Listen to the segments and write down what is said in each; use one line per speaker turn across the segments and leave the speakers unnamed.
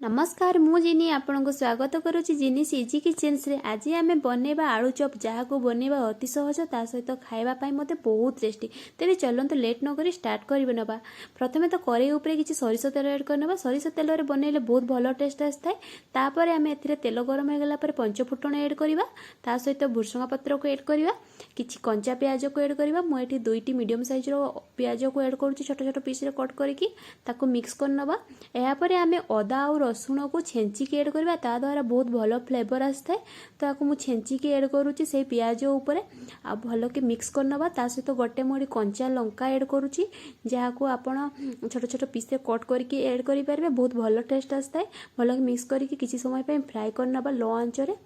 नमस्कार मु जिनी आपण को स्वागत करुच्ची जिनिस इजी किचेन्स रे। आज आम बनैबा आलू चॉप जहाँ को बनैबा अति सहज ता सहित खाइबा मते बहुत टेस्टी। तेरे चलत लेट न करी स्टार्ट कर नवा। प्रथमे तो कड़ाई उपरे किसी सरिष तेल एड करनवा। सरिष तेल रे बनैले बहुत भल टेस्ट आए। तापर आम ए तेल गरम हो गला पंच फुटण एड करवा। ता सहित भुर्संगा पत्र को एड करवा। किछि कंचा प्याज को एड करवा। मु एठी दुईटी मीडियम साइज रो प्याज को एड करूची छोट छोट पीस रे कट करके ताको मिक्स करनवा। एहा परे आम अदा और रसुण को छेंचिकी एड करवा। ता द्वारा बहुत भल फ्लेवर आए। तो मुझे छेंचिकी एड करुच्ची से पियाज उपरे आ भल के मिक्स करनवा। ता सहित गोटे मुड़ी कंचा लंका एड करुच्ची जहाँ को आपण छोट छोट पीस कट करके एड करि पारबे। बहुत भल टेस्ट आए। भल के मिक्स करके किछि समय पे फ्राई करनवा लो आंच रे।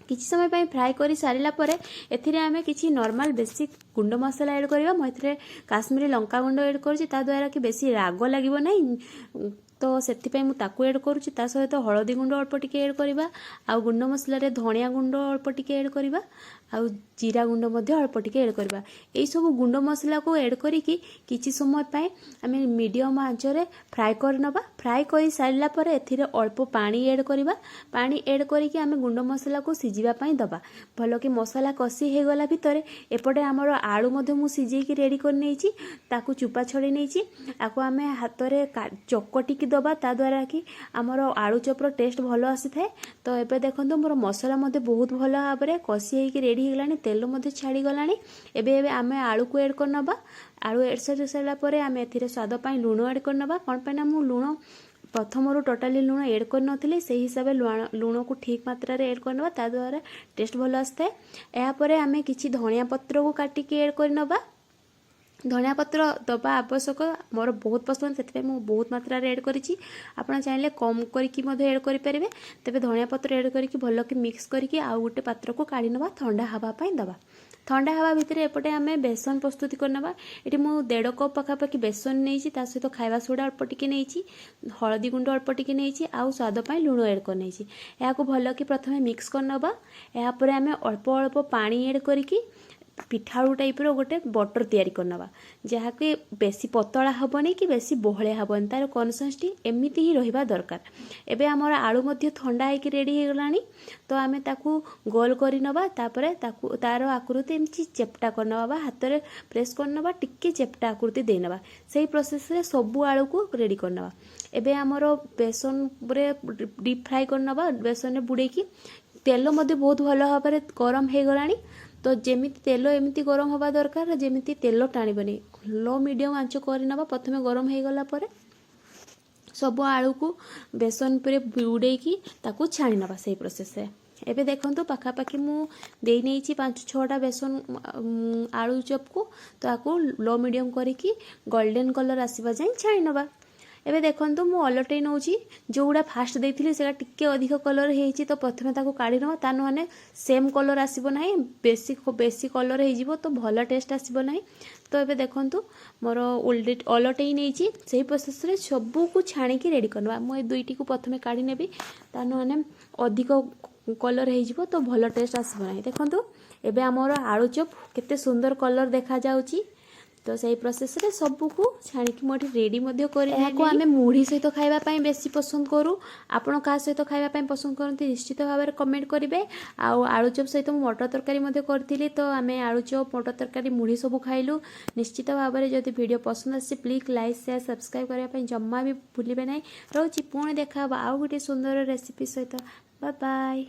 किछि समय पे फ्राई कर सारा पर एथिरे आमे किछि नॉर्मल बेसिक गुंड मसला ऐड करबा। म एथिरे काश्मीरी लंका गुंड ऐड करछि ता द्वारा कि बेसी राग लागिबो नै। तो सेथिपाई मु ताकू ऐड करूछि। ता सहित हळदी गुंड अल्प टिके ऐड करबा। आ गुंड मसला रे धनिया गुंड अल्प टिके ऐड करबा। आ जीरा गुंड मध्ये अल्प टिके ऐड करबा। एई सब गुंड मसला को ऐड करिकि किछि समय पय आमे मीडियम आंच रे फ्राई करनबा। फ्राई करि सारला पर एथिरे अल्प पानी ऐड करबा। पानी ऐड करिकि आमे गुंड मसला को सिजिबा पय दबा। भलो कि मसला कसी हे गला भितरे एपटे हमर आलू मध्ये मु सिजेई कि रेडी कर नेछि। ताकू चुपा छड़ी नेछि। आको आमे हाथ रे चकटी दबा। ता द्वारा कि आमर आलू चॉपर टेस्ट भलो आसी थाए। तो एबे देखंतु मोर मसला मध्ये बहुत भलो भाबरे कसी हेकि रेडी हेगलानी। तेल मध्ये छाड़ी गलानी। एबे एबे आमे आलू को ऐड करनबा। आलू ऐड सरला परे आमे एथिरे स्वाद पय लूण ऐड करनबा। कोन पय ना मु लूण प्रथम टोटाली लूण एड कर नथिले से हिसाब लूण को ठीक मात्रा रे एड करनबा। ता द्वारा टेस्ट भलो आस्ते। एहा परे आमे किछि धनिया पत्र को काटी के एड करनबा। धनिया पत्र दबा आवश्यक मोर बहुत पसंद से बहुत मात्रा रे एड करिछि। आपण चाहिले कम करके एड करि परिबे। तबे धनिया पत्र एड करके भलो के मिक्स करके आ गोटे पात्र को काढी नबा ठंडा हवा पय दबा। ठंडा हवा भितर एपटे आमे बेसन प्रस्तुत करनबा। एटी मु 1.5 कप पाखापाखि बेसन नेछि। ता सहित खाइबा सोडा अल्प टिके नेछि। हळदी गुंड अल्प टिके नेछि। आ स्वाद पय लूण एड कर नेछि। एहा को भलो कि प्रथमे मिक्स करनबा। एहा परे आमे अल्प अल्प पानी एड करके पिठाड़ू टाइप रो गोटे बटर तैयारी करनबा। जहाँ कि बेसी पतला हबनी कि बेसी बहले हबनी तार कन्सिस्टेंसी एमिति ही रहिबा दरकार। एबे हमर आलू मध्ये ठंडा हेकि रेडी हे गलानी। तो आमे ताकू गोल करि नबा। तापरे ताकू तार आकृति एमची चेपटा करनबा बा हाथ रे प्रेस करनबा। टिके चेपटा आकृति देनबा। सेही प्रोसेस रे सब आलू को रेडी करनबा। एबे हमर बेसन रे डीप फ्राई करनबा। बेसन रे बुडेकी तेल मध्ये बहुत भलो भाबरे गरम हे गलानी। तो जेमिति तेल एमिति गरम हवा दरकार जेमिति तेल टाणीबनी। लो मीडियम आंच करनबा। प्रथमे गरम हे गला परे सब आलू को बेसन पर बुड़ेकी ताकू छाणी नबा। सेही प्रोसेस रे एबे देखंतु पाखापाखि मु देई नेछि 5-6टा बेसन आलू चॉप को। तो आकू लो मीडियम करिकी गोल्डन कलर आसीबा जाय छाणी नबा। एबे देखंतु मु अलटै नउची जोडा फास्ट देइथिले सेगा टिके अधिक कलर हेछि। तो प्रथमे ताको काढी नबा। ता नहने सेम कलर आसीबो नाही। बेसी कलर हे जिवो तो भलो टेस्ट आसीबो नाही। तो एबे देखंतु मोर अलटै नेछि। सेही प्रोसेस रे सबु को छाणी की रेडी करनबा। मु ए दुईटी को प्रथमे काढी नेबी। ता नहने अधिक कलर हे जिवो तो भलो टेस्ट आसीबो नाही। देखंतु एबे हमर आलू चॉप केते सुंदर कलर देखा जाउची। तो सही प्रोसेस रे सबु को छाणिकी मोठी रेडी मध्ये करि याको आमे मुढ़ी सहित खाइबा पय बेसी पसंद करू। आपण का सहित खाइबा पय पसंद करंती निश्चित भाव में कमेंट करिवे। आ आलू चॉप सहित मु मटर तरकारी मध्ये करथिली। तो आमे आलू चॉप मटर तरकारी मुढ़ी सब खाइलु। निश्चित भाव में जदि वीडियो पसंद आसी प्लीज लाइक शेयर सब्सक्राइब करिया पय जम्मा भी भूलिबे नाही। रहउची पुणी देखा आ गोटे सुंदर रेसिपी सहित। Bye bye.